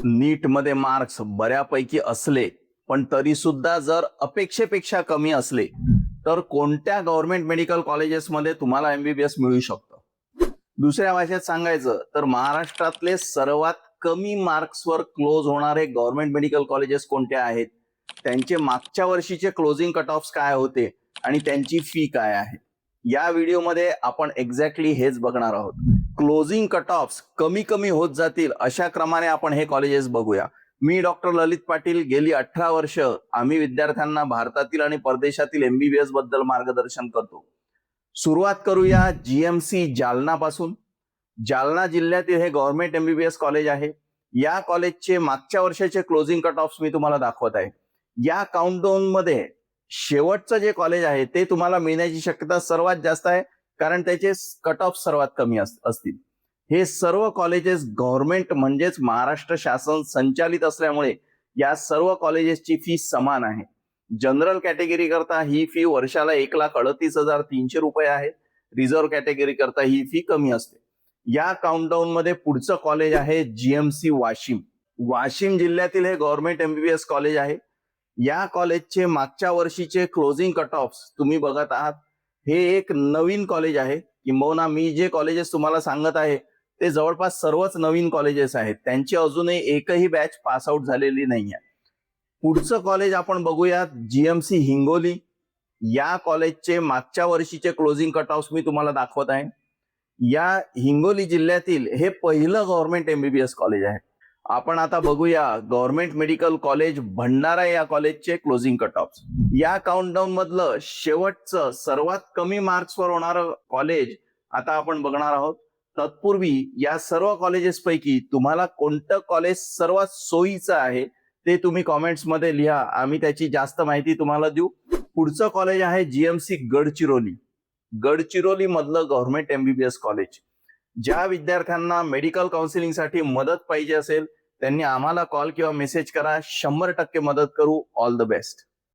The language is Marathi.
नीट मध्ये मार्क्स बऱ्यापैकी असले पण तरी सुद्धा जर अपेक्षेपेक्षा कमी असले तर कोणत्या गव्हर्नमेंट मेडिकल कॉलेजेसमध्ये तुम्हाला एमबीबीएस मिळू शकतं? दुसऱ्या भाषेत सांगायचं तर महाराष्ट्रातले सर्वात कमी मार्क्सवर क्लोज होणारे गव्हर्नमेंट मेडिकल कॉलेजेस कोणते आहेत, त्यांचे मागच्या वर्षीचे क्लोजिंग कट ऑफ्स काय होते आणि त्यांची फी काय आहे, या व्हिडिओमध्ये आपण एक्झॅक्टली हेच बघणार आहोत. क्लोजिंग कट ऑफ्स कमी कमी होत जातील अशा क्रमाने आपण हे कॉलेजेस बघूया. मी डॉक्टर ललित पाटील. गेली 18 वर्ष आम्ही विद्यार्थ्यांना भारतातील आणि परदेशातील एमबीबीएस बद्दल मार्गदर्शन करतो. सुरुवात करूया जीएमसी जालना पासून. जालना जिल्ह्यातील हे गव्हर्नमेंट एमबीबीएस कॉलेज आहे. या कॉलेजचे मागच्या वर्षाचे क्लोजिंग कट ऑफ्स मी तुम्हाला दाखवत आहे. या काउंटडाऊन मध्ये शेवटचं जे कॉलेज आहे ते तुम्हाला मिळण्याची शक्यता सर्वात जास्त आहे, कारण त्याचे कट ऑफ सर्वात कमी असतील. हे सर्व कॉलेजेस गव्हर्नमेंट म्हणजेच महाराष्ट्र शासन संचालित असल्यामुळे या सर्व कॉलेजेसची फी समान आहे. जनरल कॅटेगरी करता ही फी वर्षाला 1,38,300 रुपये आहे. रिझर्व्ह कॅटेगरी करता ही फी कमी असते. या काउंटडाऊन मध्ये पुढचं कॉलेज आहे जीएमसी वाशिम. वाशिम जिल्ह्यातील हे गव्हर्नमेंट एमबीबीएस कॉलेज आहे. या कॉलेजचे मागच्या वर्षीचे क्लोजिंग कट ऑफ्स तुम्ही बघत आहात. हे एक नवीन कॉलेज आहे, किंबहुना मी जे कॉलेजेस तुम्हाला सांगत आहे ते जवळपास सर्वच नवीन कॉलेजेस आहेत. त्यांची अजूनही एकही बॅच पास आउट झालेली नाही आहे. पुढचं कॉलेज आपण बघूयात जीएमसी हिंगोली. या कॉलेजचे मागच्या वर्षीचे क्लोजिंग कट ऑफ्स मी तुम्हाला दाखवत आहे. या हिंगोली जिल्ह्यातील हे पहिलं गव्हर्नमेंट एमबीबीएस कॉलेज आहे. आपण आता बघूया गव्हर्नमेंट मेडिकल कॉलेज भंडारा या कॉलेजचे क्लोजिंग कट ऑफ्स. या काउंटडाऊन मधलं शेवटचं सर्वात कमी मार्क्सवर होणारं कॉलेज आता आपण बघणार आहोत. तत्पूर्वी या सर्व कॉलेजेस पैकी तुम्हाला कोणतं कॉलेज सर्वात सोयीचं आहे ते तुम्ही कॉमेंट्स मध्ये लिहा. आम्ही त्याची जास्त माहिती तुम्हाला देऊ. पुढचं कॉलेज आहे जीएमसी गडचिरोली. गडचिरोली मधलं गव्हर्नमेंट एमबीबीएस कॉलेज. ज्या विद्यार्थ्यांना मेडिकल काउन्सिलिंगसाठी मदत पाहिजे असेल त्यांनी आम्हाला कॉल किंवा मेसेज करा. 100% मदत करू. All the best.